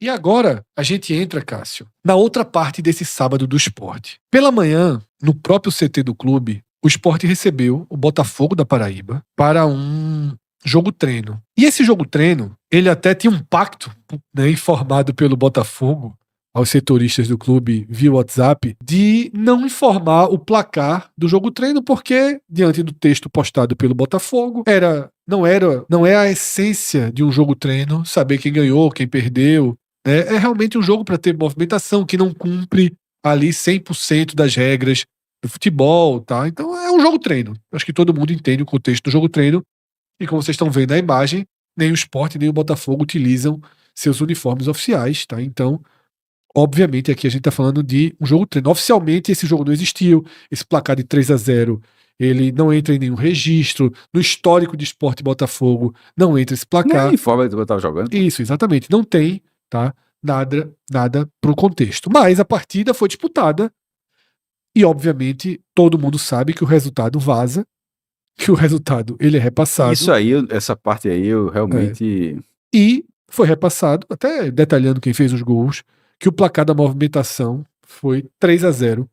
E agora a gente entra, Cássio, na outra parte desse sábado do Sport. Pela manhã, no próprio CT do clube, o Sport recebeu o Botafogo da Paraíba para um jogo treino. E esse jogo treino, ele até tinha um pacto, né, informado pelo Botafogo aos setoristas do clube via WhatsApp, de não informar o placar do jogo treino, porque, diante do texto postado pelo Botafogo, não é a essência de um jogo treino saber quem ganhou, quem perdeu. Né? É realmente um jogo para ter movimentação, que não cumpre ali 100% das regras do futebol, tá? Então é um jogo treino. Acho que todo mundo entende o contexto do jogo treino. E como vocês estão vendo na imagem, nem o Sport nem o Botafogo utilizam seus uniformes oficiais, tá? Então, obviamente, aqui a gente tá falando de um jogo treino. Oficialmente, esse jogo não existiu. Esse placar de 3-0, ele não entra em nenhum registro. No histórico de Sport e Botafogo, não entra esse placar. Nem informa que eu tava jogando. Isso, exatamente. Não tem, tá? Nada pro contexto. Mas a partida foi disputada e, obviamente, todo mundo sabe que o resultado vaza, que o resultado ele é repassado. Isso aí, essa parte aí, eu realmente... E foi repassado, até detalhando quem fez os gols, que o placar da movimentação foi 3-0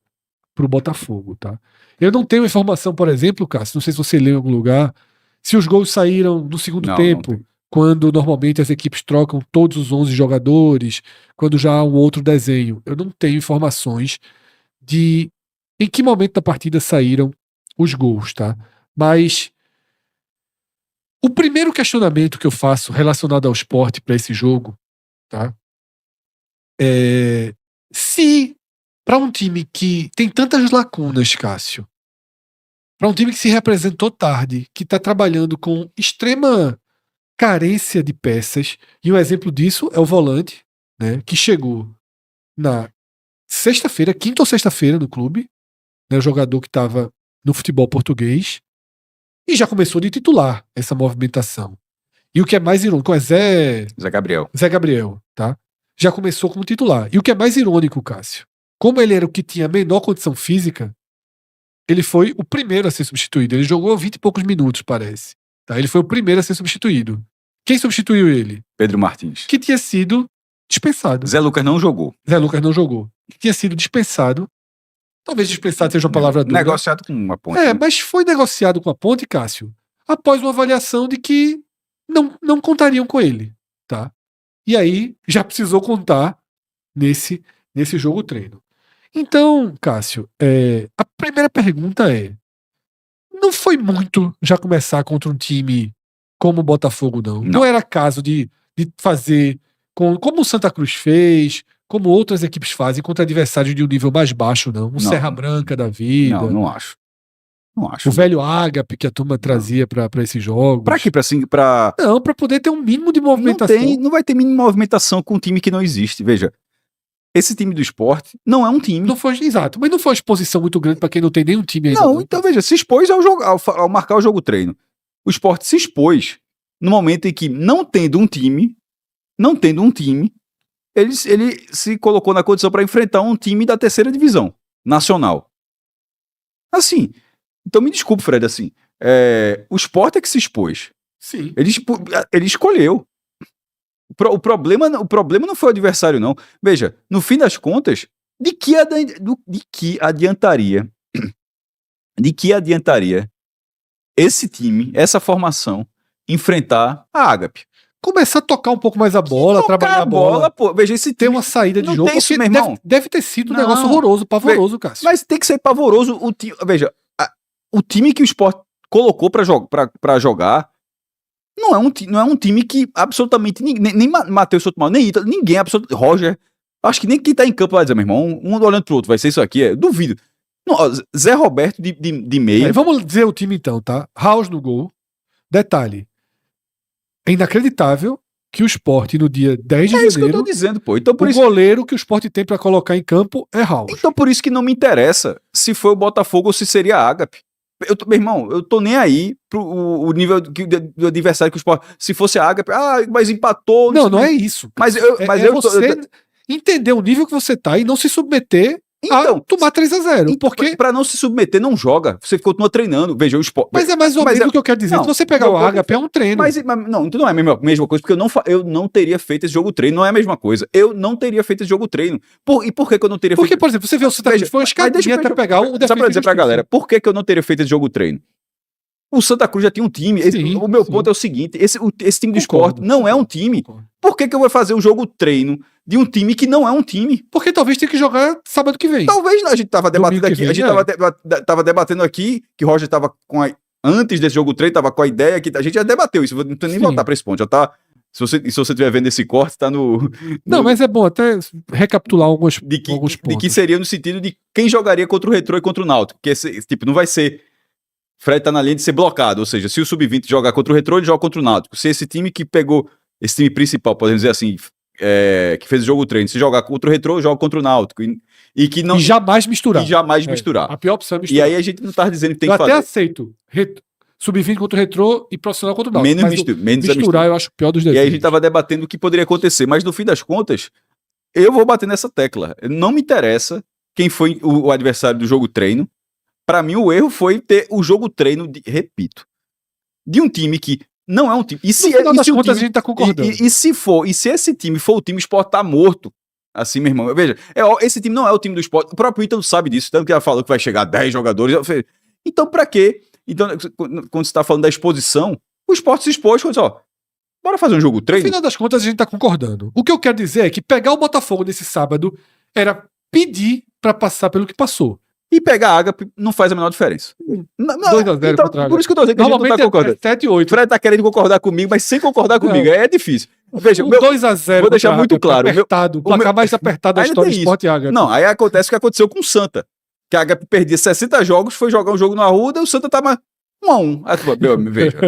pro Botafogo, tá? Eu não tenho informação, por exemplo, Cássio, não sei se você leu em algum lugar, se os gols saíram no segundo tempo, quando normalmente as equipes trocam todos os 11 jogadores, quando já há um outro desenho. Eu não tenho informações de em que momento da partida saíram os gols, tá? Mas o primeiro questionamento que eu faço relacionado ao esporte para esse jogo, tá? É se para um time que tem tantas lacunas, Cássio, para um time que se representou tarde, que está trabalhando com extrema carência de peças, e um exemplo disso é o volante, né, que chegou na sexta-feira, quinta ou sexta-feira no clube, né, o jogador que estava no futebol português, e já começou de titular essa movimentação. E o que é mais irônico é Zé Gabriel, tá? Já começou como titular. E o que é mais irônico, Cássio, como ele era o que tinha menor condição física, ele foi o primeiro a ser substituído. Ele jogou 20 e poucos minutos, parece. Tá? Ele foi o primeiro a ser substituído. Quem substituiu ele? Pedro Martins. Que tinha sido dispensado. Zé Lucas não jogou. Que tinha sido dispensado. Talvez dispensado seja uma palavra dura. Negociado com uma Ponte. Mas foi negociado com a Ponte, Cássio, após uma avaliação de que não contariam com ele, tá? E aí já precisou contar nesse jogo treino. Então, Cássio, a primeira pergunta é: não foi muito já começar contra um time como o Botafogo, não? Não era caso de fazer como o Santa Cruz fez, como outras equipes fazem contra adversários de um nível mais baixo, não? Serra Branca da vida. Não acho. O velho Ágape que a turma trazia pra esses jogos. Pra quê? Não, pra poder ter um mínimo de movimentação. Não vai ter mínima movimentação com um time que não existe. Veja, esse time do esporte não é um time. Exato, mas não foi uma exposição muito grande pra quem não tem nenhum time ainda. Não, então veja, se expôs ao marcar o jogo treino. O esporte se expôs no momento em que, não tendo um time, ele se colocou na condição para enfrentar um time da terceira divisão nacional. Assim, então me desculpe, Fred, assim, o Sport é que se expôs. Sim. Ele escolheu. O problema não foi o adversário, não. Veja, no fim das contas, de que adiantaria esse time, essa formação, enfrentar a Ágape? Começar a tocar um pouco mais a bola, trabalhar a bola. Pô. Veja, esse tem uma saída de jogo. Tem isso, meu irmão. Deve ter sido um negócio horroroso, pavoroso, Cássio. Mas tem que ser pavoroso. Veja, o time que o Sport colocou pra jogar não é um time que absolutamente nem Matheus Sotomayor, nem Ítalo, ninguém, absolutamente. Roger, acho que nem quem tá em campo vai dizer, meu irmão, um olhando pro outro, vai ser isso aqui, duvido. Não, Zé Roberto de meia. Vamos dizer o time então, tá? House no gol. Detalhe. É inacreditável que o Sport, no dia 10 de janeiro... É isso que eu tô dizendo, pô. Então, por goleiro que o Sport tem pra colocar em campo é House. Então, por isso que não me interessa se foi o Botafogo ou se seria a Ágape. Meu irmão, eu tô nem aí pro nível do adversário que o Sport... Se fosse a Ágape, mas empatou... Não é isso. Mas você entender o nível que você tá e não se submeter Então, tomar 3-0. Porque... Pra não se submeter, não joga. Você continua treinando. Veja, o esporte. Mas é mais ou menos o que eu quero dizer. Não, Se você pegar o Ágape, é um treino. Mas não, então não é a mesma coisa, porque eu não teria feito esse jogo treino. Não é a mesma coisa. Eu não teria feito esse jogo treino. E por que eu não teria feito? Porque, por exemplo, você vê o Santa Cruz, foi uma escadinha até pegar o defesa. Só pra dizer pra galera, por que eu não teria feito esse jogo treino? O Santa Cruz já tinha um time. O meu ponto é o seguinte: esse time do esporte não é um time. Por que eu vou fazer um jogo treino de um time que não é um time? Porque talvez tenha que jogar sábado que vem. Talvez não. A gente tava debatendo aqui. A gente tava debatendo aqui que o Roger tava com antes desse jogo treino, tava com a ideia que a gente já debateu isso. Não tem nem voltar pra esse ponto. Já tá. Se você estiver vendo esse corte, tá no. Não, mas é bom até recapitular alguns pontos. De que seria no sentido de quem jogaria contra o Retrô e contra o Náutico. Porque tipo, não vai ser. Fred tá na linha de ser blocado, ou seja, se o Sub-20 jogar contra o Retrô, ele joga contra o Náutico. Se esse time que pegou, esse time principal, podemos dizer assim, que fez o jogo treino, se jogar contra o Retrô, joga contra o Náutico. E que não. E jamais misturar. Misturar. A pior opção é misturar. E aí a gente não tá dizendo que tem que fazer. Eu até aceito. Sub-20 contra o Retrô e profissional contra o Náutico. Menos misturar eu acho o pior dos dois. E aí a gente tava debatendo o que poderia acontecer, mas no fim das contas, eu vou bater nessa tecla. Não me interessa quem foi o adversário do jogo treino. Pra mim, o erro foi ter o jogo treino, repito, de um time que não é um time. E se, no final das contas, time, a gente tá concordando. E se esse time for o time, o Sport tá morto. Assim, meu irmão. Veja, esse time não é o time do Sport. O próprio Ítalo sabe disso, tanto que ela falou que vai chegar a 10 jogadores. Então, pra quê? Então, quando você tá falando da exposição, o Sport se expôs quando ó, bora fazer um jogo treino. No final das contas, a gente tá concordando. O que eu quero dizer é que pegar o Botafogo nesse sábado era pedir pra passar pelo que passou. E pegar a Ágape não faz a menor diferença. 2-0 então, por isso que eu tô dizendo que a gente não tá concordando. 7-8. Fred tá querendo concordar comigo, mas sem concordar comigo. É difícil. Veja, 2-0. Vou deixar muito claro. O placar mais apertado da história do Sport e Ágape. Não, aí acontece o que aconteceu com o Santa. Que a Ágape perdia 60 jogos, foi jogar um jogo no Arruda e o Santa tava 1-1. Veja.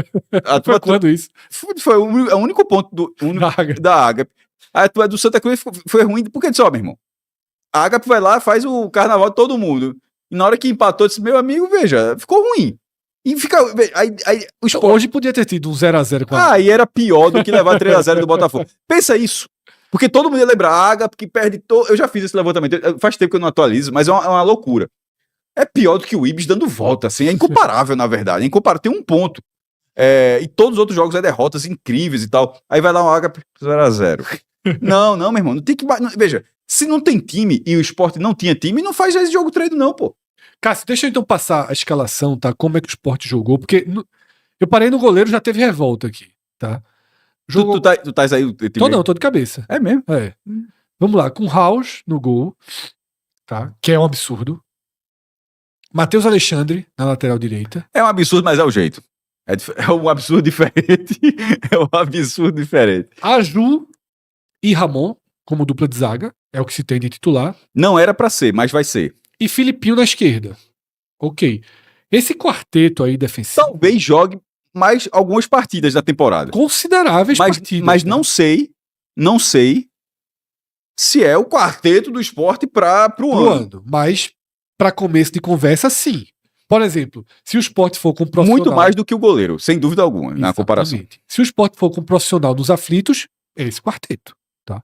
Foi quando isso? Foi o único ponto da Ágape. A tua do Santa Cruz foi ruim, porque disse, meu irmão, a Ágape vai lá, faz o carnaval de todo mundo. E na hora que empatou, disse, meu amigo, veja, ficou ruim. E fica. Aí, o Sport... Hoje podia ter tido um 0-0 com a Aí era pior do que levar 3-0 do Botafogo. Pensa isso. Porque todo mundo ia lembrar, a Ágape que perde todo. Eu já fiz esse levantamento, faz tempo que eu não atualizo, mas é uma loucura. É pior do que o Ibis dando volta, assim, é incomparável, na verdade. É incomparável, tem um ponto. E todos os outros jogos é derrotas incríveis e tal. Aí vai lá um Ágape 0-0. Não, meu irmão, não tem que. Veja, se não tem time e o Sport não tinha time, não faz esse jogo treino, não, pô. Cássio, deixa eu então passar a escalação, tá? Como é que o Sport jogou, porque eu parei no goleiro, já teve revolta aqui, tá? Jogou... Tu estás aí? Tô de cabeça. É mesmo? É. Vamos lá, com Raus no gol, tá? Que é um absurdo. Matheus Alexandre na lateral direita. É um absurdo, mas é o jeito. É um absurdo diferente. É um absurdo diferente. Aju e Ramon como dupla de zaga, é o que se tem de titular. Não era pra ser, mas vai ser. E Filipinho na esquerda. Ok. Esse quarteto aí defensivo... Talvez jogue mais algumas partidas da temporada. Consideráveis partidas. Mas não sei se é o quarteto do Sport pro ano. Mas para começo de conversa, sim. Por exemplo, se o Sport for com profissional... Muito mais do que o goleiro, sem dúvida alguma, exatamente, na comparação. Se o Sport for com profissional dos aflitos, é esse quarteto. Tá?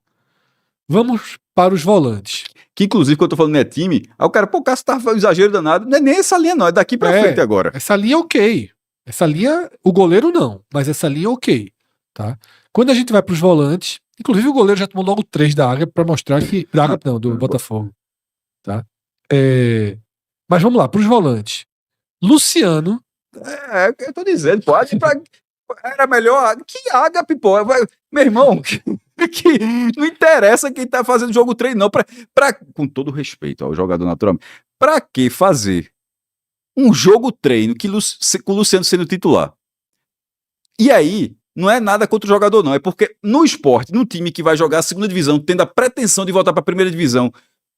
Vamos para os volantes. Que inclusive, quando eu tô falando não é time, aí o cara, pô, o Cássio tá um exagero danado. Não é nem essa linha, não. É daqui pra frente agora. Essa linha é ok. Essa linha, o goleiro não, mas essa linha é ok. Tá? Quando a gente vai pros volantes, inclusive o goleiro já tomou logo 3 da Ágape pra mostrar que. Da Ágape não, do Botafogo. Tá? Mas vamos lá, pros volantes. Luciano. Eu tô dizendo, pô, era melhor. Que Ágape, pô. Meu irmão. Que não interessa quem tá fazendo jogo treino, não. Com todo respeito ao jogador naturalmente. Pra que fazer um jogo treino com o Luciano sendo titular? E aí, não é nada contra o jogador, não. É porque no esporte, num time que vai jogar a segunda divisão, tendo a pretensão de voltar pra primeira divisão,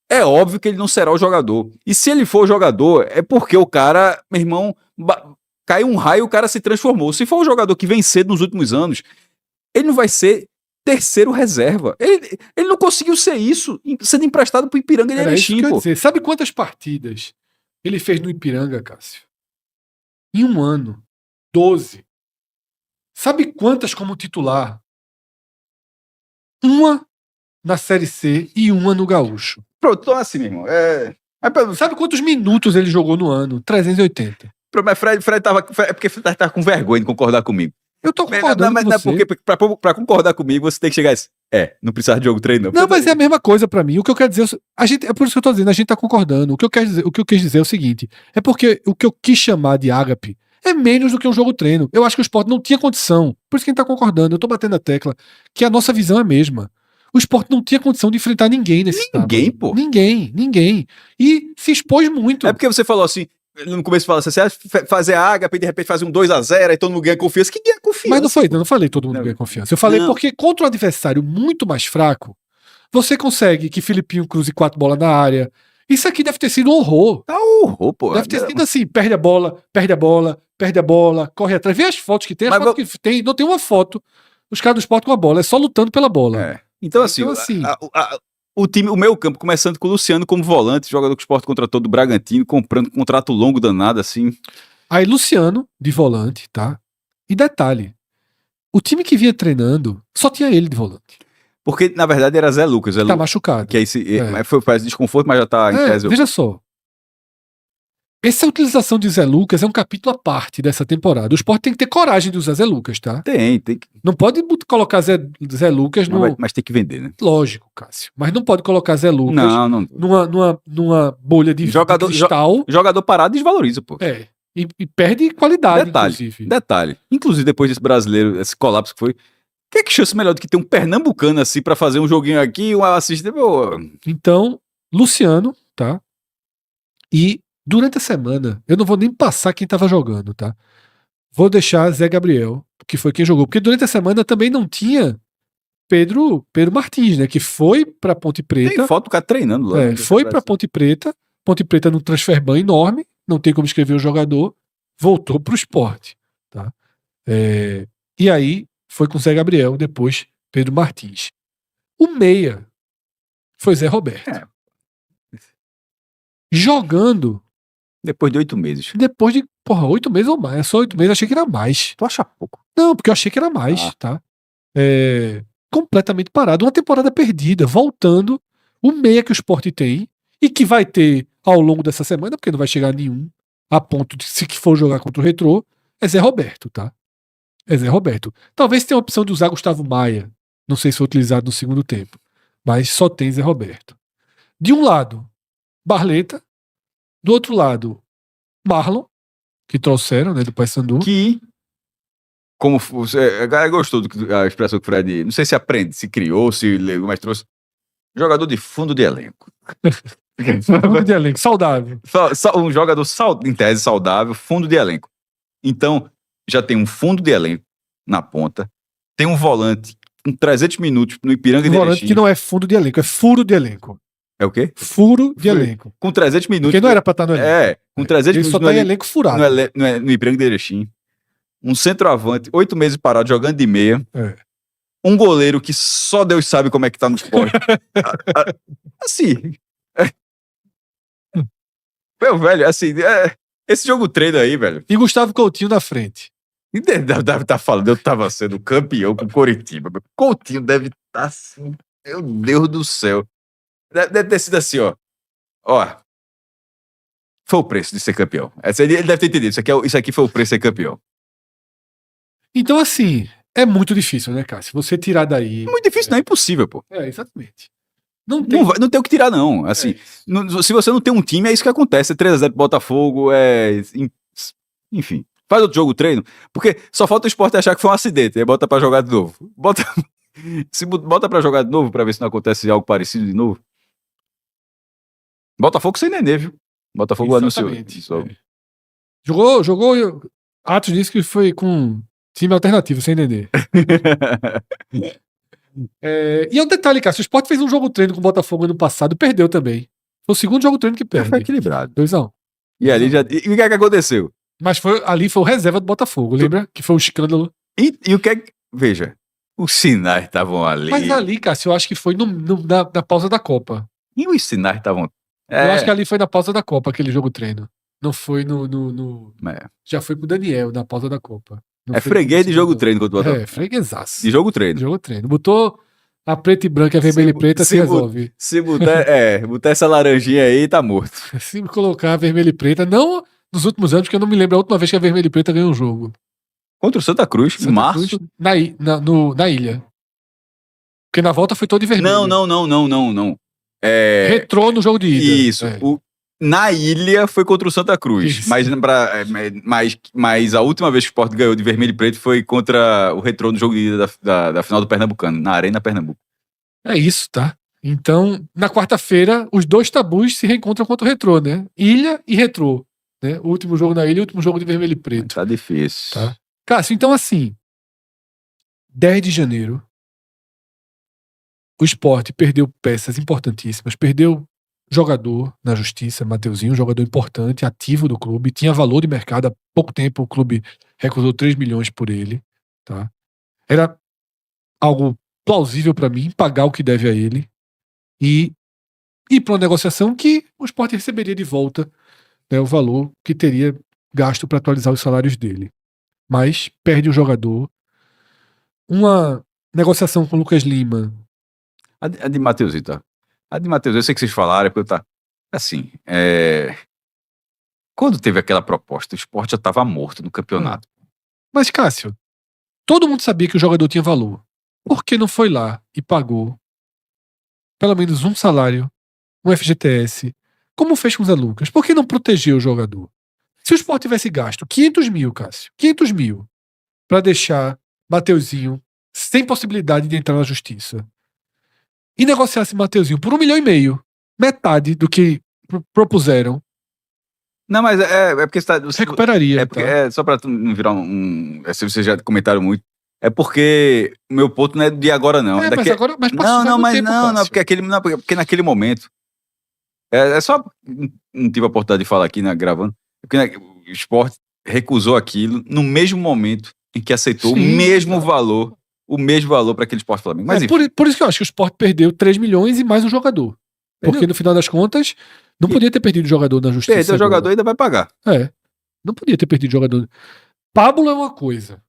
é óbvio que ele não será o jogador. E se ele for o jogador, é porque o cara, meu irmão, caiu um raio e o cara se transformou. Se for um jogador que vem cedo nos últimos anos, ele não vai ser terceiro reserva. Ele não conseguiu ser isso, sendo emprestado pro Ipiranga. Ele era Erechim, dizer. Sabe quantas partidas ele fez no Ipiranga, Cássio? Em um ano. 12. Sabe quantas como titular? Uma na Série C e uma no Gaúcho. Pronto, então assim, meu irmão. Sabe quantos minutos ele jogou no ano? 380. Mas Fred tava. É porque Fred tava com vergonha de concordar comigo. Eu tô concordando Mas com não é você. porque pra concordar comigo, você tem que chegar a esse. Não precisa de jogo treino, não. Não, mas é a mesma coisa pra mim. O que eu quero dizer, é por isso que eu tô dizendo, a gente tá concordando. O que eu quis dizer é o seguinte: é porque o que eu quis chamar de ágape é menos do que um jogo treino. Eu acho que o Sport não tinha condição. Por isso que a gente tá concordando. Eu tô batendo a tecla que a nossa visão é a mesma. O Sport não tinha condição de enfrentar ninguém nesse Ninguém, sábado. pô. Ninguém. E se expôs muito. É porque você falou assim. No começo fala assim, você fazer a ágape e de repente fazer um 2-0 aí todo mundo ganha confiança. Que ganha confiança? Mas não foi, eu não falei todo mundo Não. ganha confiança. Eu falei Não. porque contra um adversário muito mais fraco, você consegue que Filipinho cruze 4 bolas na área. Isso aqui deve ter sido um horror. Tá horror, pô. Deve ter sido assim, perde a bola, corre atrás. Vê as fotos que tem, que tem, não tem uma foto. Os caras do Sport com a bola, é só lutando pela bola. Então assim, o time, o meio campo, começando com o Luciano como volante, jogador que o Sport contratou do Bragantino, comprando contrato longo danado, assim. Aí Luciano, de volante, tá? E detalhe, o time que vinha treinando, só tinha ele de volante. Porque, na verdade, era Zé Lucas. Tá machucado. Que faz desconforto, mas já tá em tese. Veja só. Essa utilização de Zé Lucas é um capítulo à parte dessa temporada. O Sport tem que ter coragem de usar Zé Lucas, tá? Tem que... Não pode colocar Zé Lucas no... Mas tem que vender, né? Lógico, Cássio. Mas não pode colocar Zé Lucas numa bolha de cristal. Jogador parado desvaloriza, pô. E perde qualidade, inclusive. Detalhe. Inclusive, depois desse brasileiro, esse colapso que foi, que chance melhor do que ter um pernambucano assim pra fazer um joguinho aqui, um assistente? Então, Luciano, tá? E durante a semana, eu não vou nem passar quem tava jogando, tá? Vou deixar Zé Gabriel, que foi quem jogou. Porque durante a semana também não tinha Pedro Martins, né? Que foi pra Ponte Preta. Tem foto do cara treinando lá. Foi pra Ponte Preta no transfer ban enorme, não tem como escrever o jogador, voltou pro Sport, tá? E aí foi com Zé Gabriel, depois Pedro Martins. O meia foi Zé Roberto. Jogando depois de 8 meses. Depois de, 8 meses ou mais. É só 8 meses, eu achei que era mais. Tu acha pouco? Não, porque eu achei que era mais, tá? Completamente parado. Uma temporada perdida, voltando. O meia que o Sport tem e que vai ter ao longo dessa semana, porque não vai chegar nenhum a ponto de, se for jogar contra o Retrô, é Zé Roberto, tá? É Zé Roberto. Talvez tenha a opção de usar Gustavo Maia. Não sei se foi utilizado no segundo tempo. Mas só tem Zé Roberto. De um lado, Barleta. Do outro lado, Marlon, que trouxeram, né, do Paysandu. Que, como a galera gostou da expressão que o Fred, não sei se aprende, se criou, se leu, mas trouxe jogador de fundo de elenco. Fundo de elenco, saudável. Um jogador, em tese, saudável, fundo de elenco. Então, já tem um fundo de elenco na ponta, tem um volante com 300 minutos no Ipiranga de Erechim. Volante que não é fundo de elenco, é furo de elenco. É o quê? Furo de elenco. Com 300 minutos. Porque não era pra estar no elenco. Com 300 Ele minutos. só tá em elenco furado. No Ipiranga de Erechim. Um centroavante, 8 meses parado, jogando de meia. Um goleiro que só Deus sabe como é que tá no esporte. Assim. Meu velho, assim. Esse jogo treino aí, velho. E Gustavo Coutinho na frente. Deve estar falando, eu tava sendo campeão com o Coritiba. Coutinho deve estar assim. Meu Deus do céu. Deve ter sido assim, ó. Foi o preço de ser campeão. Ele deve ter entendido. Isso aqui foi o preço de ser campeão. Então, assim, é muito difícil, né, Cássio? Você tirar daí. É muito difícil, não é impossível, pô. Exatamente. Não tem o que tirar, não. Assim, se você não tem um time, é isso que acontece. É 3-0 pro Botafogo, enfim. Faz outro jogo, treino. Porque só falta o Sport achar que foi um acidente. Aí bota pra jogar de novo. Bota pra jogar de novo pra ver se não acontece algo parecido de novo. Botafogo sem Nenê, viu? Botafogo anunciou. Jogou. Atos disse que foi com time alternativo, sem Nenê. E é um detalhe, cara. Se o Sport fez um jogo treino com o Botafogo ano passado, perdeu também. Foi o segundo jogo treino que perde. Foi equilibrado. 2-1. E ali já. E o que é que aconteceu? Mas ali foi o reserva do Botafogo, lembra? Que foi um escândalo. E o que é que. Veja, os sinais estavam ali. Mas ali, Cássio, eu acho que foi na pausa da Copa. E os sinais estavam. Eu acho que ali foi na pausa da Copa, aquele jogo treino. Não foi Já foi com o Daniel, na pausa da Copa. Não freguês de jogo treino contra o Botafogo. Freguesaço. De jogo treino. De jogo treino. Botou A preta e branca, a vermelha e preta se resolve. Se botar essa laranjinha aí, tá morto. Se colocar a vermelha e preta, não nos últimos anos, que eu não me lembro a última vez que a vermelha e preta ganhou um jogo. Contra o Santa Cruz, em março. Cruz, na ilha. Porque na volta foi todo de vermelho. Não. Retrô no jogo de ida. Isso. Na ilha foi contra o Santa Cruz. Mas a última vez que o Sport ganhou de vermelho e preto foi contra o Retrô no jogo de ida da final do Pernambucano, na Arena Pernambuco. É isso, tá? Então, na quarta-feira, os dois tabus se reencontram contra o Retrô, né? Ilha e Retrô. Né? O último jogo na ilha e o último jogo de vermelho e preto. Tá difícil. Tá? Cássio, então assim, 10 de janeiro, o Sport perdeu peças importantíssimas, perdeu jogador na justiça, Mateuzinho, um jogador importante, ativo do clube, tinha valor de mercado, há pouco tempo o clube recusou 3 milhões por ele, tá? Era algo plausível para mim, pagar o que deve a ele e ir para uma negociação que o Sport receberia de volta, né, o valor que teria gasto para atualizar os salários dele. Mas perde o jogador. Uma negociação com o Lucas Lima. A de Mateuzinho, tá? A de Mateuzinho, eu sei que vocês falaram, porque tá. Assim, quando teve aquela proposta, o Sport já estava morto no campeonato. Mas, Cássio, todo mundo sabia que o jogador tinha valor. Por que não foi lá e pagou pelo menos um salário, um FGTS, como fez com o Zé Lucas? Por que não protegeu o jogador? Se o Sport tivesse gasto 500 mil, Cássio, 500 mil, para deixar Mateuzinho sem possibilidade de entrar na justiça, e negociasse Mateuzinho por 1,5 milhão, metade do que propuseram. Não, mas é porque você recuperaria. Só pra tu não virar se vocês já comentaram muito. É porque o meu ponto não é de agora, não. Mas passou porque naquele momento. É só. Não tive a oportunidade de falar aqui, né, gravando. Porque o Sport recusou aquilo no mesmo momento em que aceitou o mesmo valor para aquele Sport Flamengo. Mas por isso que eu acho que o Sport perdeu 3 milhões e mais um jogador. Porque no final das contas, não podia ter perdido o jogador na justiça. Perdeu o jogador e ainda vai pagar. Não podia ter perdido o jogador. Pablo é uma coisa.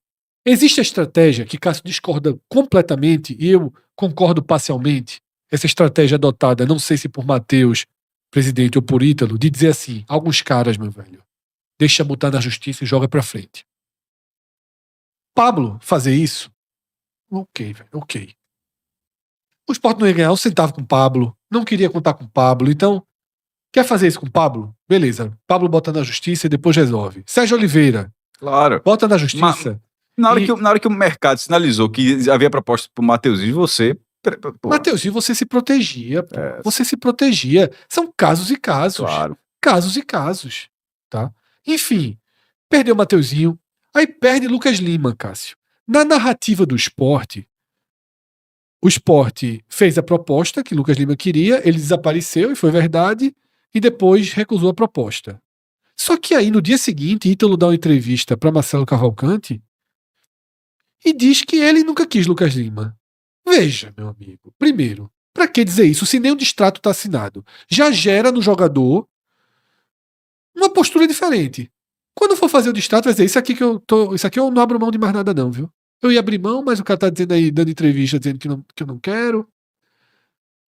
Existe a estratégia que Cássio discorda completamente e eu concordo parcialmente. Essa estratégia adotada, não sei se por Matheus, presidente, ou por Ítalo, de dizer assim, alguns caras, meu velho, deixa botar na justiça e joga pra frente. Pablo fazer isso? Ok, velho, ok. O Sport não ia ganhar um centavo com o Pablo, não queria contar com o Pablo, então quer fazer isso com o Pablo? Beleza, Pablo bota na justiça e depois resolve. Sérgio Oliveira, claro, bota na justiça. Na hora que o mercado sinalizou que havia proposta pro Mateuzinho, Mateuzinho, você se protegia, você se protegia. São casos e casos. Claro. Casos e casos. Tá? Enfim, perdeu o Mateuzinho, aí perde Lucas Lima, Cássio. Na narrativa do Sport, o Sport fez a proposta que Lucas Lima queria, ele desapareceu e foi verdade, e depois recusou a proposta. Só que aí, no dia seguinte, Ítalo dá uma entrevista para Marcelo Cavalcante e diz que ele nunca quis Lucas Lima. Veja, meu amigo, primeiro, para que dizer isso se nem o distrato está assinado? Já gera no jogador uma postura diferente. Quando for fazer o distrato, vai dizer, isso aqui eu não abro mão de mais nada não, viu? Eu ia abrir mão, mas o cara tá dizendo aí, dando entrevista, dizendo que eu não quero.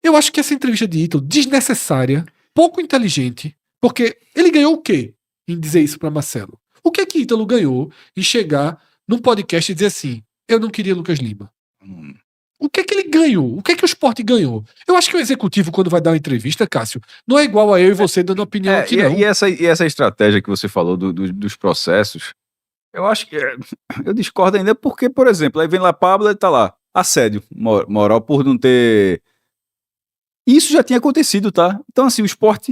Eu acho que essa entrevista de Ítalo, desnecessária, pouco inteligente, porque ele ganhou o quê em dizer isso para Marcelo? O que é que Ítalo ganhou em chegar num podcast e dizer assim, eu não queria Lucas Lima? O que é que ele ganhou? O que é que o Sport ganhou? Eu acho que o executivo, quando vai dar uma entrevista, Cássio, não é igual a eu e você dando opinião aqui, não. E essa estratégia que você falou dos processos, eu acho que eu discordo ainda porque, por exemplo, aí vem lá Pablo e tá lá, assédio moral por não ter... Isso já tinha acontecido, tá? Então, assim, o Sport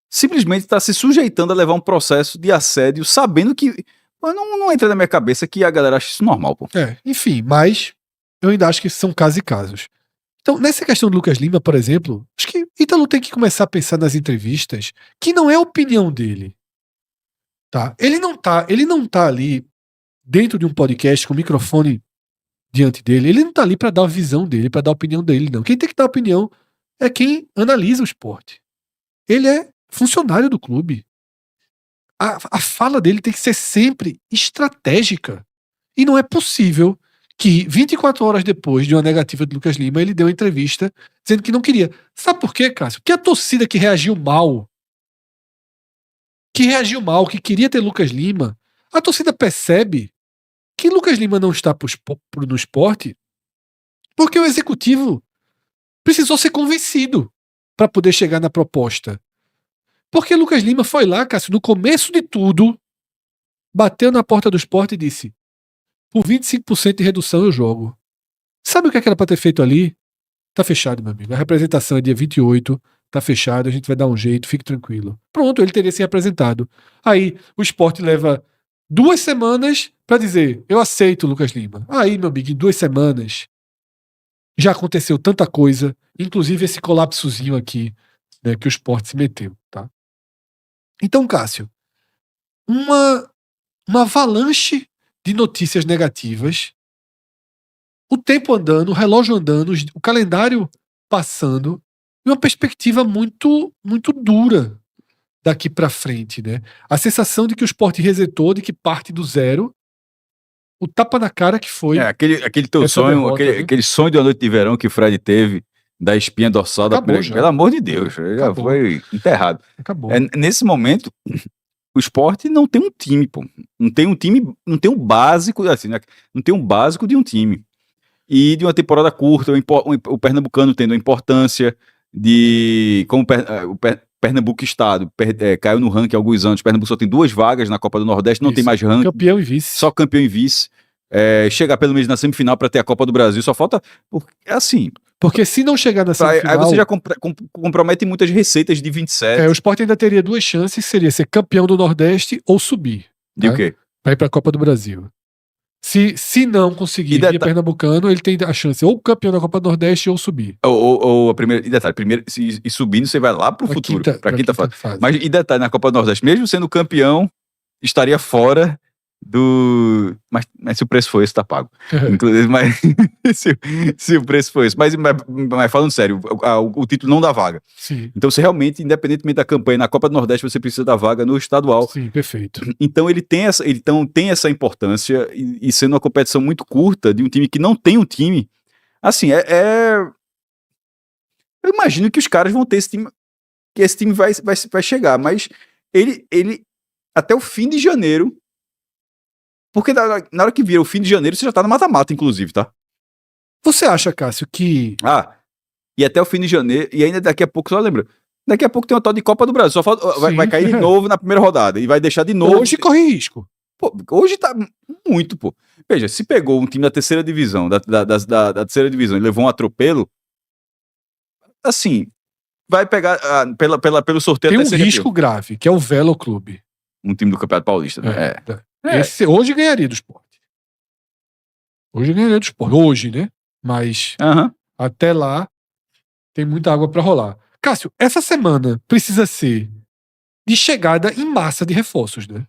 simplesmente está se sujeitando a levar um processo de assédio, sabendo que... Não entra na minha cabeça que a galera acha isso normal, pô. Enfim, mas eu ainda acho que são casos e casos. Então, nessa questão do Lucas Lima, por exemplo, acho que Ítalo tem que começar a pensar nas entrevistas que não é a opinião dele. Tá? Ele não tá ali dentro de um podcast com o microfone diante dele. Ele não tá ali para dar a visão dele, para dar a opinião dele, não. Quem tem que dar a opinião é quem analisa o esporte. Ele é funcionário do clube. A fala dele tem que ser sempre estratégica. E não é possível que 24 horas depois de uma negativa de Lucas Lima, ele deu uma entrevista dizendo que não queria. Sabe por quê, Cássio? Porque a torcida que reagiu mal, que queria ter Lucas Lima, a torcida percebe que Lucas Lima não está no esporte porque o executivo precisou ser convencido para poder chegar na proposta. Porque Lucas Lima foi lá, Cássio, no começo de tudo, bateu na porta do esporte e disse: por 25% de redução eu jogo. Sabe o que era para ter feito ali? Tá fechado, meu amigo. A representação é dia 28, tá fechado, a gente vai dar um jeito, fique tranquilo. Pronto, ele teria se apresentado. Aí o esporte leva 2 semanas para dizer: eu aceito Lucas Lima. Aí, meu amigo, em 2 semanas já aconteceu tanta coisa, inclusive esse colapsozinho aqui, né, que o esporte se meteu, tá? Então, Cássio, uma avalanche de notícias negativas, o tempo andando, o relógio andando, o calendário passando, e uma perspectiva muito, muito dura daqui pra frente, né? A sensação de que o esporte resetou, de que parte do zero, o tapa na cara que foi. Aquele teu essa sonho, derrota, né? aquele sonho de uma noite de verão que o Fred teve, da espinha dorsal da Acabou primeira. já. Pelo amor de Deus, já Acabou. foi enterrado. Acabou. Nesse momento, o esporte não tem um time, pô. Não tem um time, não tem um básico, assim, né? Não tem um básico de um time. E de uma temporada curta, o Pernambucano tendo a importância de. Como o Pernambuco Estado caiu no ranking há alguns anos. O Pernambuco só tem 2 vagas na Copa do Nordeste, não tem mais ranking. Campeão e vice. Só campeão e vice. Chegar pelo menos na semifinal para ter a Copa do Brasil. Só falta. Assim. Porque se não chegar na semifinal... Aí você já compromete muitas receitas de 27. O Sport ainda teria 2 chances, seria ser campeão do Nordeste ou subir. De tá? o quê? Para ir para a Copa do Brasil. Se não conseguir via Pernambucano, ele tem a chance ou campeão da Copa do Nordeste ou subir. Ou a primeira. E detalhe, primeiro, e subindo, você vai lá pro futuro. Pra quinta fase. Mas, e detalhe, na Copa do Nordeste, mesmo sendo campeão, estaria fora do. Mas se o preço for esse, tá pago. Inclusive, mas se o preço for esse. Mas falando sério, o título não dá vaga. Sim. Então, você realmente, independentemente da campanha na Copa do Nordeste, você precisa da vaga no estadual. Sim, perfeito. Então, ele tem essa importância, e sendo uma competição muito curta de um time que não tem um time. Assim, eu imagino que os caras vão ter esse time, que esse time vai chegar, mas ele até o fim de janeiro. Porque na hora que vira o fim de janeiro, você já tá no mata-mata, inclusive, tá? Você acha, Cássio, que... E até o fim de janeiro, e ainda daqui a pouco, só lembra, daqui a pouco tem uma tal de Copa do Brasil, só falta, vai cair de novo na primeira rodada, e vai deixar de novo... Hoje corre risco. Pô, hoje tá muito, pô. Veja, se pegou um time da terceira divisão, da terceira divisão, e levou um atropelo, assim, vai pegar pelo sorteio... Tem um risco grave, que é o Velo Clube. Um time do Campeonato Paulista, né? Esse hoje ganharia do Sport. Hoje, né? Mas até lá tem muita água para rolar. Cássio, essa semana precisa ser de chegada em massa de reforços, né?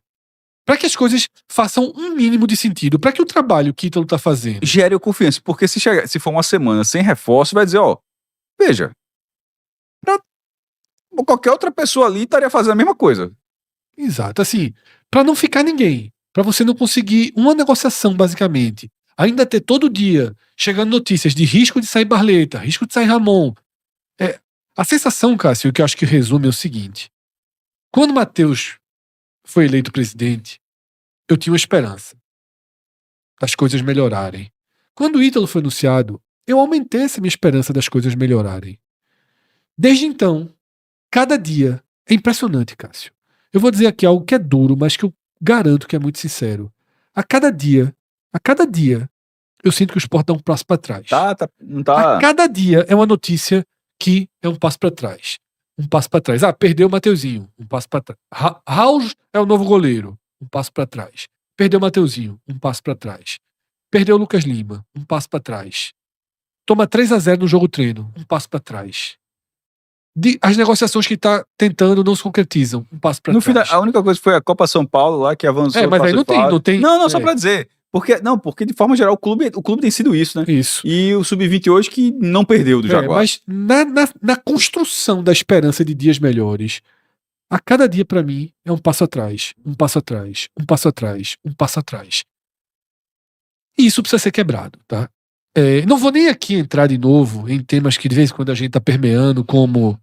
Para que as coisas façam um mínimo de sentido, para que o trabalho que o Ítalo tá fazendo gere confiança, porque se for uma semana sem reforço, vai dizer, veja, qualquer outra pessoa ali estaria fazendo a mesma coisa. Exato, assim, para não ficar ninguém, para você não conseguir uma negociação, basicamente, ainda ter todo dia chegando notícias de risco de sair Barleta, risco de sair Ramon. A sensação, Cássio, que eu acho que resume é o seguinte: quando Matheus foi eleito presidente, eu tinha uma esperança das coisas melhorarem. Quando o Ítalo foi anunciado, eu aumentei essa minha esperança das coisas melhorarem. Desde então, cada dia, é impressionante, Cássio. Eu vou dizer aqui algo que é duro, mas que eu garanto que é muito sincero. A cada dia, eu sinto que o Sport dá um passo para trás. Não tá. A cada dia é uma notícia que é um passo para trás. Um passo para trás. Perdeu o Mateuzinho, um passo para trás. Raul é o novo goleiro, um passo para trás. Perdeu o Mateuzinho, um passo para trás. Perdeu o Lucas Lima, um passo para trás. Toma 3-0 no jogo treino, um passo para trás. As negociações que está tentando não se concretizam, um passo para trás. No final, a única coisa foi a Copa São Paulo lá que avançou. Mas aí não tem. Não, só para dizer. Porque de forma geral o clube tem sido isso, né? Isso. E o Sub-20 hoje que não perdeu do Jaguar. Mas na construção da esperança de dias melhores, a cada dia para mim é um passo atrás, um passo atrás, um passo atrás, um passo atrás. E isso precisa ser quebrado, tá? Não vou nem aqui entrar de novo em temas que de vez em quando a gente tá permeando, como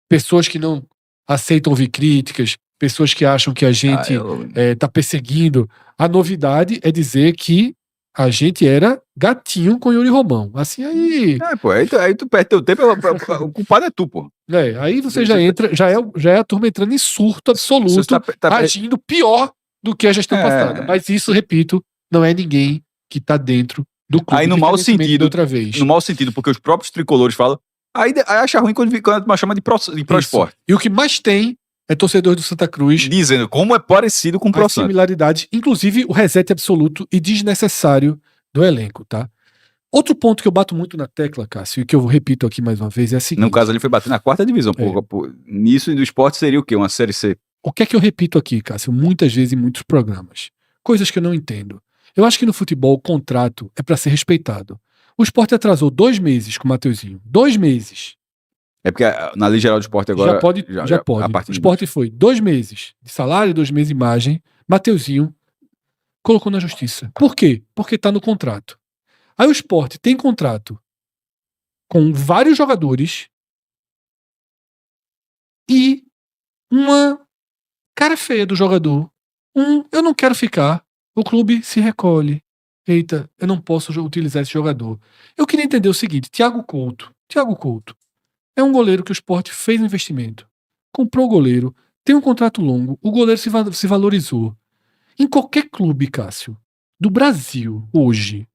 pessoas que não aceitam ouvir críticas, pessoas que acham que a gente tá perseguindo. A novidade é dizer que a gente era gatinho com Yuri Romão. Assim, aí... pô, aí tu perde teu tempo, o culpado é tu, pô. Aí você já entra, já é a turma entrando em surto absoluto, agindo pior do que a gestão passada. Mas isso, repito, não é ninguém que tá dentro do clube. Aí no mau sentido, outra vez. No mau sentido, porque os próprios tricolores falam, aí acha ruim quando a chama de pro esporte. E o que mais tem é torcedor do Santa Cruz dizendo como é parecido com o Pro Santos. Similaridades, inclusive o reset absoluto e desnecessário do elenco, tá? Outro ponto que eu bato muito na tecla, Cássio, e que eu repito aqui mais uma vez, é a seguinte. No caso, ele foi bater na 4ª divisão. Nisso do esporte seria o quê? Uma Série C? O que é que eu repito aqui, Cássio, muitas vezes em muitos programas? Coisas que eu não entendo. Eu acho que no futebol o contrato é para ser respeitado. O esporte atrasou 2 meses com o Mateuzinho. 2 meses. É porque na Lei Geral do Esporte agora... Já pode. O esporte foi 2 meses de salário, 2 meses de imagem. Mateuzinho colocou na justiça. Por quê? Porque tá no contrato. Aí o esporte tem contrato com vários jogadores e uma cara feia do jogador. Eu não quero ficar. O clube se recolhe. Eita, eu não posso utilizar esse jogador. Eu queria entender o seguinte, Thiago Couto é um goleiro que o esporte fez um investimento. Comprou o goleiro, tem um contrato longo, o goleiro se valorizou. Em qualquer clube, Cássio, do Brasil, hoje,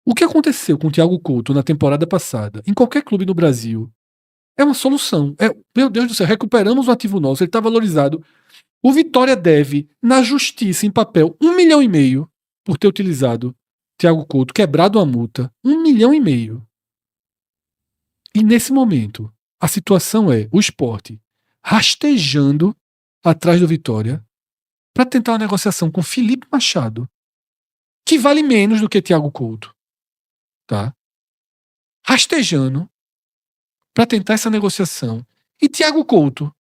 o que aconteceu com o Thiago Couto na temporada passada, em qualquer clube no Brasil, é uma solução. Meu Deus do céu, recuperamos um ativo nosso, ele está valorizado. O Vitória deve, na justiça, em papel, 1,5 milhão por ter utilizado Thiago Couto, quebrado a multa. 1,5 milhão. E nesse momento, a situação é o esporte rastejando atrás do Vitória para tentar uma negociação com Felipe Machado, que vale menos do que Thiago Couto. Tá? Rastejando para tentar essa negociação. E Thiago Couto,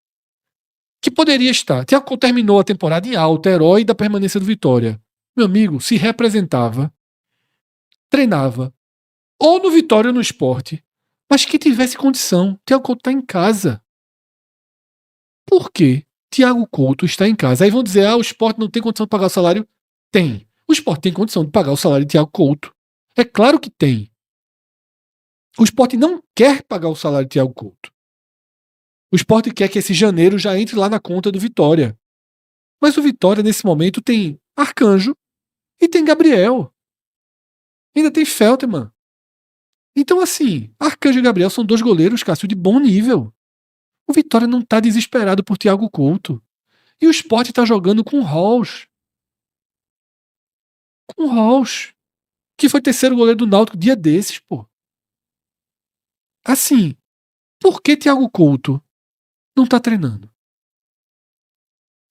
que poderia estar. Thiago Couto terminou a temporada em alta, herói da permanência do Vitória. Meu amigo, se representava, treinava, ou no Vitória ou no esporte, mas que tivesse condição. Thiago Couto está em casa. Por que Thiago Couto está em casa? Aí vão dizer, o esporte não tem condição de pagar o salário? Tem. O esporte tem condição de pagar o salário de Thiago Couto. É claro que tem. O esporte não quer pagar o salário de Thiago Couto. O esporte quer que esse janeiro já entre lá na conta do Vitória. Mas o Vitória, nesse momento, tem Arcanjo e tem Gabriel. Ainda tem Feltman. Então, assim, Arcanjo e Gabriel são 2 goleiros, Cássio, de bom nível. O Vitória não tá desesperado por Thiago Couto. E o esporte tá jogando com Halls. Com Halls. Que foi 3º goleiro do Náutico dia desses, pô. Assim, por que Thiago Couto não tá treinando?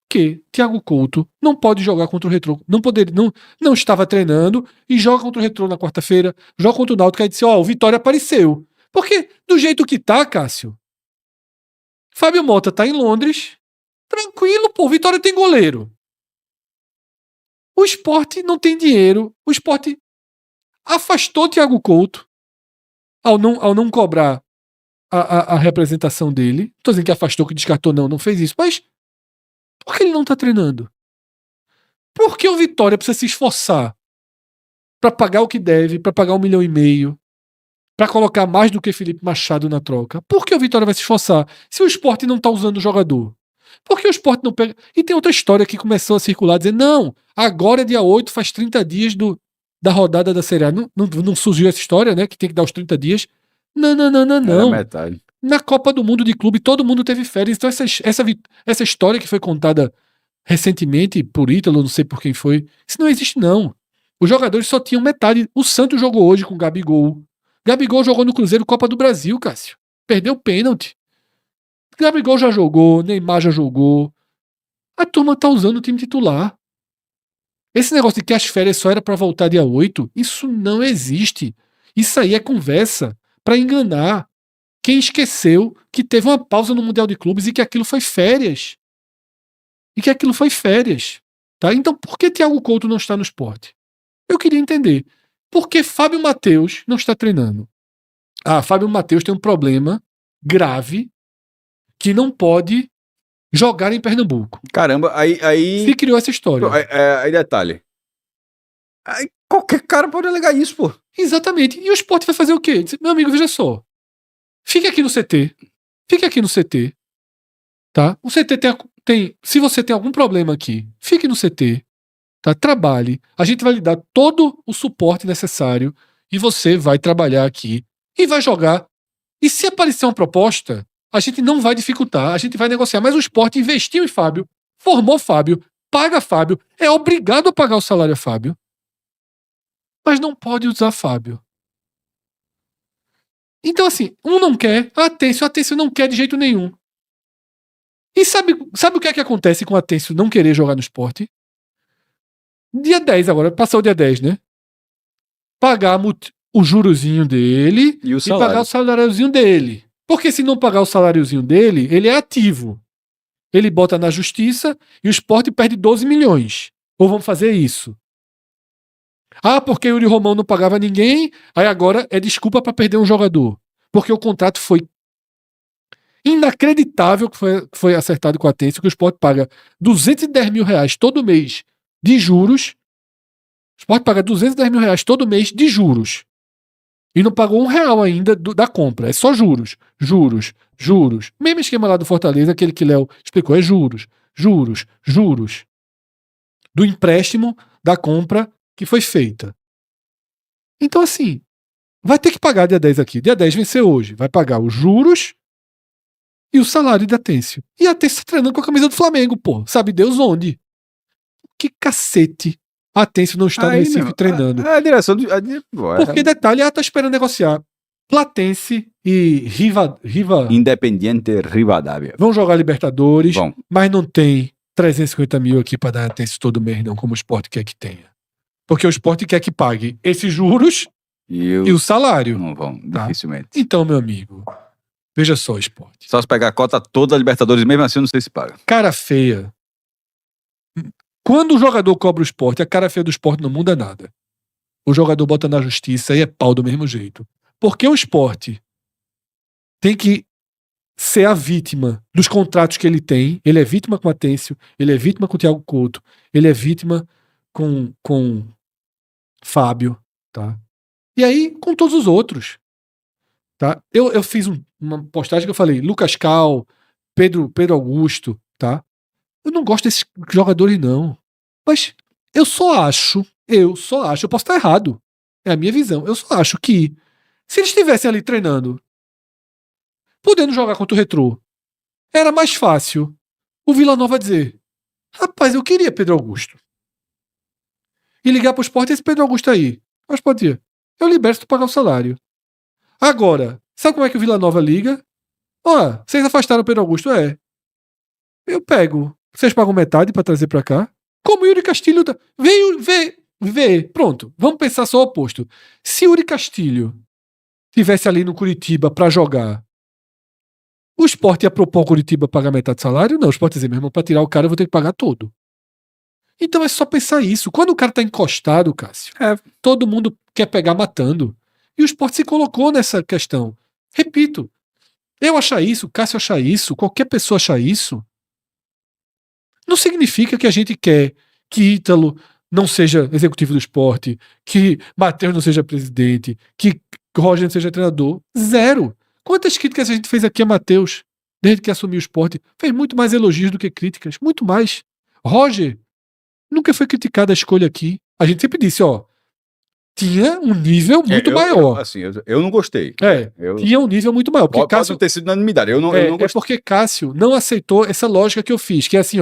Porque Thiago Couto não pode jogar contra o Retrô. Não estava treinando e joga contra o Retrô na quarta-feira, joga contra o Náutico e disse, o Vitória apareceu. Porque do jeito que tá, Cássio, Fábio Mota tá em Londres, tranquilo, pô, o Vitória tem goleiro. O esporte não tem dinheiro, o esporte afastou Thiago Couto ao não cobrar a representação dele. Não tô dizendo que afastou, que descartou, não fez isso, mas por que ele não tá treinando? Por que o Vitória precisa se esforçar para pagar o que deve, para pagar 1,5 milhão, para colocar mais do que Felipe Machado na troca? Por que o Vitória vai se esforçar se o esporte não tá usando o jogador? Por que o esporte não pega... E tem outra história que começou a circular, dizendo, não, agora é dia 8, faz 30 dias da rodada da Série A. Não surgiu essa história, né, que tem que dar os 30 dias. Não. Era metade. Na Copa do Mundo de clube, todo mundo teve férias. Então essa história que foi contada recentemente por Ítalo, não sei por quem foi, isso não existe, não. Os jogadores só tinham metade. O Santos jogou hoje com o Gabigol. Gabigol jogou no Cruzeiro Copa do Brasil, Cássio. Perdeu o pênalti. Gabigol já jogou, Neymar já jogou. A turma tá usando o time titular. Esse negócio de que as férias só era para voltar dia 8, isso não existe. Isso aí é conversa para enganar quem esqueceu que teve uma pausa no Mundial de Clubes e que aquilo foi férias. Tá? Então por que Thiago Couto não está no esporte? Eu queria entender por que Fábio Matheus não está treinando. Fábio Matheus tem um problema grave que não pode jogar em Pernambuco. Caramba, aí Se criou essa história. Aí detalhe. Aí qualquer cara pode alegar isso, pô. Exatamente. E o Sport vai fazer o quê? Diz, meu amigo, veja só. Fique aqui no CT. Fique aqui no CT. Tá? O CT tem. Se você tem algum problema aqui, fique no CT. Tá? Trabalhe. A gente vai lhe dar todo o suporte necessário e você vai trabalhar aqui e vai jogar. E se aparecer uma proposta, a gente não vai dificultar, a gente vai negociar. Mas o Sport investiu em Fábio, formou Fábio, paga Fábio, é obrigado a pagar o salário a Fábio, mas não pode usar Fábio. Então, assim, um não quer, a Atencio não quer de jeito nenhum. E sabe o que é que acontece com a Atencio não querer jogar no Sport? Dia 10 agora, passou o dia 10, né? Pagar o jurozinho dele E o e salário. pagar o saláriozinho dele. Porque se não pagar o saláriozinho dele, ele é ativo. Ele bota na justiça e o Sport perde 12 milhões. Ou vamos fazer isso? Porque o Yuri Romão não pagava ninguém, aí agora é desculpa para perder um jogador. Porque o contrato foi inacreditável que foi acertado com a Atencio, que o Sport paga 210 mil reais todo mês de juros. O Sport paga 210 mil reais todo mês de juros. E não pagou R$1 ainda da compra. É só juros. Juros. Juros. Mesmo esquema lá do Fortaleza, aquele que Léo explicou, é juros. Juros. Juros. Do empréstimo da compra que foi feita. Então, assim, vai ter que pagar dia 10 aqui. Dia 10 venceu hoje. Vai pagar os juros e o salário da Atencio. E a Atencio tá treinando com a camisa do Flamengo, pô. Sabe Deus onde? Que cacete a Atencio não está no Recife mesmo, treinando. A direção Porque, detalhe, ela tá esperando negociar. Platense e Riva Independiente Rivadavia. vão jogar Libertadores, Bom, mas não tem 350 mil aqui para dar Atencio todo mês, não, como o Sport quer que tenha. Porque o Sport quer que pague esses juros e o salário. Não vão, Tá. dificilmente. Então, meu amigo, veja só o Sport. Só se pegar a cota toda da Libertadores, mesmo assim, eu não sei se paga. Cara feia. Quando o jogador cobra o Sport, a cara feia do Sport não muda nada. O jogador bota na justiça e é pau do mesmo jeito. Porque o Sport tem que ser a vítima dos contratos que ele tem. Ele é vítima com a Atencio, ele é vítima com o Thiago Couto, ele é vítima com Fábio, tá? E aí, com todos os outros. Tá? Eu fiz uma postagem que eu falei, Lucas Cal, Pedro Augusto, tá? Eu não gosto desses jogadores, não. Mas eu só acho, eu posso estar errado. É a minha visão. Eu só acho que se eles estivessem ali treinando, podendo jogar contra o Retrô, era mais fácil o Vila Nova dizer: rapaz, eu queria Pedro Augusto. E ligar pro Sport, esse Pedro Augusto aí. Mas pode dizer, eu libero se tu pagar o salário. Agora, sabe como é que o Vila Nova liga? Vocês afastaram o Pedro Augusto? Eu pego. Vocês pagam metade pra trazer pra cá? Como o Yuri Castilho veio ver. Pronto, vamos pensar só o oposto. Se o Yuri Castilho tivesse ali no Curitiba pra jogar, o Sport ia propor ao Curitiba pagar metade do salário? Não, o Sport ia dizer, meu irmão, pra tirar o cara eu vou ter que pagar todo. Então é só pensar isso. Quando o cara tá encostado, Cássio, todo mundo quer pegar matando. E o Sport se colocou nessa questão. Repito, eu achar isso, Cássio achar isso, qualquer pessoa achar isso, não significa que a gente quer que Ítalo não seja executivo do Sport, que Matheus não seja presidente, que Roger não seja treinador. Zero. Quantas críticas a gente fez aqui a Matheus, desde que assumiu o Sport? Fez muito mais elogios do que críticas. Muito mais. Roger nunca foi criticado a escolha aqui. A gente sempre disse, tinha um nível muito maior. Eu não gostei. Tinha um nível muito maior. Porque Pode não ter sido unanimidade. Eu não gostei. É porque Cássio não aceitou essa lógica que eu fiz, que é assim,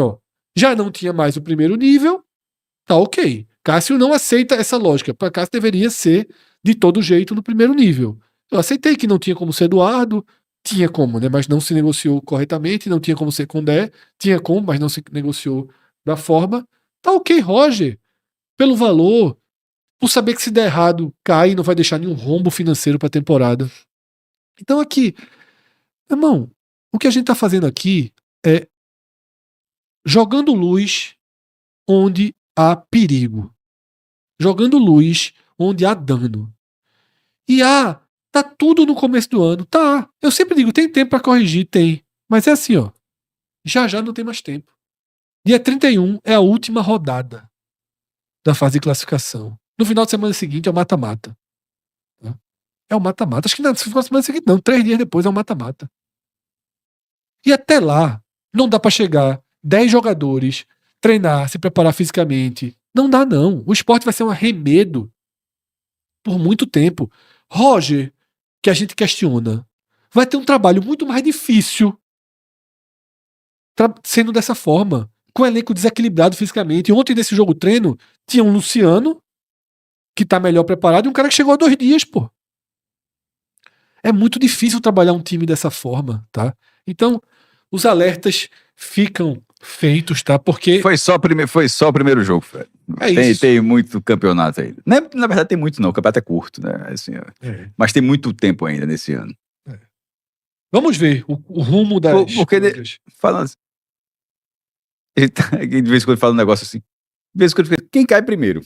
já não tinha mais o primeiro nível, tá ok. Cássio não aceita essa lógica. Para Cássio deveria ser de todo jeito no primeiro nível. Eu aceitei que não tinha como ser Eduardo, tinha como, né? Mas não se negociou corretamente, não tinha como ser Condé, tinha como, mas não se negociou da forma. Tá ok, Roger, pelo valor, por saber que se der errado, cai e não vai deixar nenhum rombo financeiro pra temporada. Então aqui, irmão, o que a gente tá fazendo aqui é jogando luz onde há perigo. jogando luz onde há dano. E tá tudo no começo do ano. Tá. Eu sempre digo, tem tempo pra corrigir? Tem. Mas é assim, ó. Já não tem mais tempo. Dia 31 é a última rodada da fase de classificação. No final de semana seguinte é o mata-mata. É o mata-mata. Acho que na semana seguinte não. 3 dias depois é o mata-mata. E até lá, não dá pra chegar 10 jogadores, treinar, se preparar fisicamente. Não dá, não. O esporte vai ser um arremedo por muito tempo. Roger, que a gente questiona, vai ter um trabalho muito mais difícil sendo dessa forma, com o elenco desequilibrado fisicamente. Ontem, nesse jogo treino, tinha um Luciano, que tá melhor preparado, e um cara que chegou há 2 dias, pô. É muito difícil trabalhar um time dessa forma, tá? Então, os alertas ficam feitos, tá? Porque... Foi só o primeiro jogo, Fred. Tem muito campeonato ainda. Na verdade, tem muito não. O campeonato é curto, né? Assim, mas tem muito tempo ainda nesse ano. Vamos ver o rumo das coisas. Falando assim, de vez em quando fala um negócio assim. De vez em quando fica, quem cai primeiro?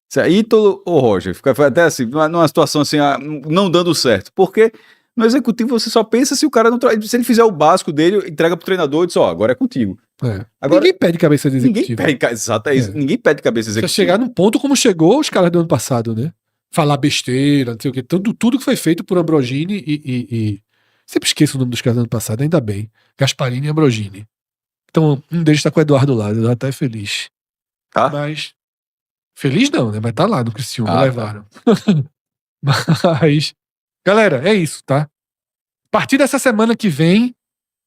Se é Ítalo ou Roger? Fica até assim, numa situação assim, não dando certo. Porque no executivo você só pensa se o cara não... Se ele fizer o básico dele, entrega pro treinador e diz, agora é contigo. Agora, ninguém pede cabeça de executivo. Exato, é isso. Ninguém pede cabeça de executivo. Você chegar num ponto como chegou os caras do ano passado, né? Falar besteira, não sei o quê. Tudo que foi feito por Ambrogini e... Sempre esqueço o nome dos caras do ano passado, ainda bem. Gasparini e Ambrogini. Então, um deles tá com o Eduardo lá, eu até feliz. Tá? Mas... Feliz não, né? Mas tá lá no Criciúma, levaram. Tá. Mas... Galera, é isso, tá? A partir dessa semana que vem,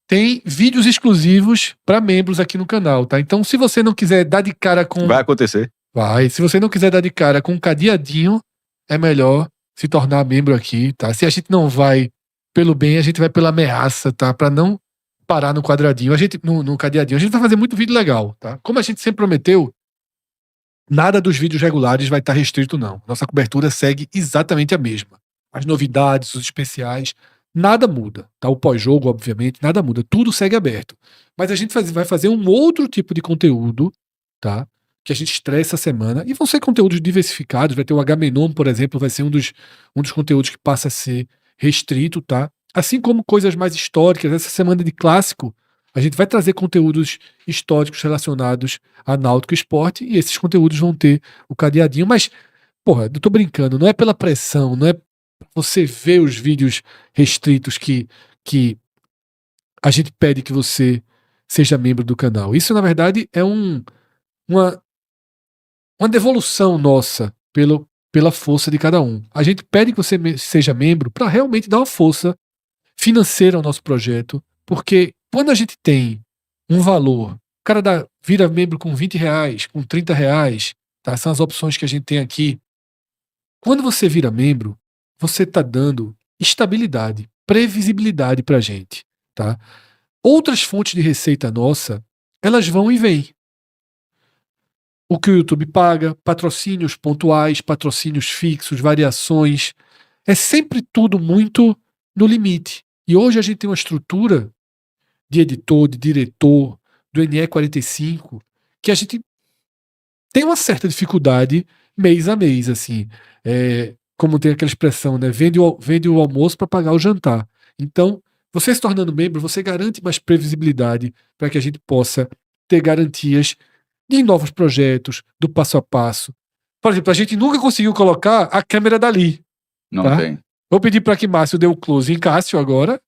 tem vídeos exclusivos para membros aqui no canal, tá? Então, se você não quiser dar de cara com... Vai acontecer. Vai. Se você não quiser dar de cara com um cadeadinho, é melhor se tornar membro aqui, tá? Se a gente não vai pelo bem, a gente vai pela ameaça, tá? Pra não parar no quadradinho. A gente, no cadeadinho. A gente vai fazer muito vídeo legal, tá? Como a gente sempre prometeu, nada dos vídeos regulares vai estar restrito, não. Nossa cobertura segue exatamente a mesma. As novidades, os especiais, nada muda, tá? O pós-jogo, obviamente, nada muda. Tudo segue aberto. Mas a gente vai fazer um outro tipo de conteúdo, tá? Que a gente estreia essa semana. E vão ser conteúdos diversificados. Vai ter o Agamenon, por exemplo, vai ser um dos conteúdos que passa a ser restrito, tá? Assim como coisas mais históricas. Essa semana de clássico, a gente vai trazer conteúdos históricos relacionados a Náutico Esporte, e esses conteúdos vão ter o cadeadinho. Mas, porra, eu tô brincando, não é pela pressão, não é pra você ver os vídeos restritos que a gente pede que você seja membro do canal. Isso, na verdade, é uma devolução nossa pela força de cada um. A gente pede que você seja membro para realmente dar uma força financeira ao nosso projeto, porque quando a gente tem um valor, o cara vira membro com R$20, com R$30, tá? São as opções que a gente tem aqui. Quando você vira membro, você está dando estabilidade, previsibilidade pra gente, tá? Outras fontes de receita nossa, elas vão e vêm. O que o YouTube paga, patrocínios pontuais, patrocínios fixos, variações. É sempre tudo muito no limite. E hoje a gente tem uma estrutura de editor, de diretor, do NE45, que a gente tem uma certa dificuldade mês a mês, assim. Como tem aquela expressão, né? Vende o almoço para pagar o jantar. Então, você se tornando membro, você garante mais previsibilidade para que a gente possa ter garantias de novos projetos, do passo a passo. Por exemplo, a gente nunca conseguiu colocar a câmera dali. Não tá? tem. Vou pedir para que Márcio dê o close em Cássio agora.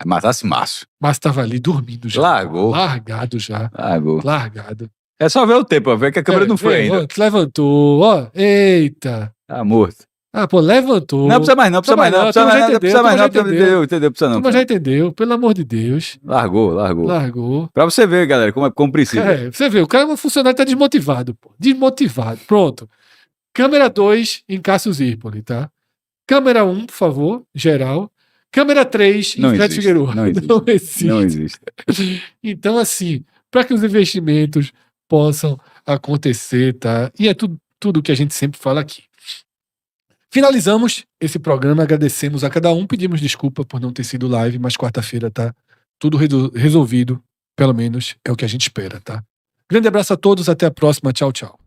Matasse Márcio. Márcio estava ali dormindo já. Largou. Largado já. Largado. É só ver o tempo, ó, ver que a câmera não foi ainda. Levantou, ó. Eita. Tá morto. Pô, levantou. Não precisa mais não, precisa mais não. Mas já entendeu, pelo amor de Deus. Largou. Pra você ver, galera, como precisa. Você vê, o cara é um funcionário que tá desmotivado, pô. Desmotivado. Pronto. Câmera 2 em Cássio Zirpoli, tá? Câmera 1, por favor, geral. Câmera 3 em Fred Figueiredo. Não existe. Então, assim, para que os investimentos possam acontecer, tá? E é tudo que a gente sempre fala aqui. Finalizamos esse programa, agradecemos a cada um, pedimos desculpa por não ter sido live, mas quarta-feira tá tudo resolvido, pelo menos é o que a gente espera, tá? Grande abraço a todos, até a próxima, tchau, tchau.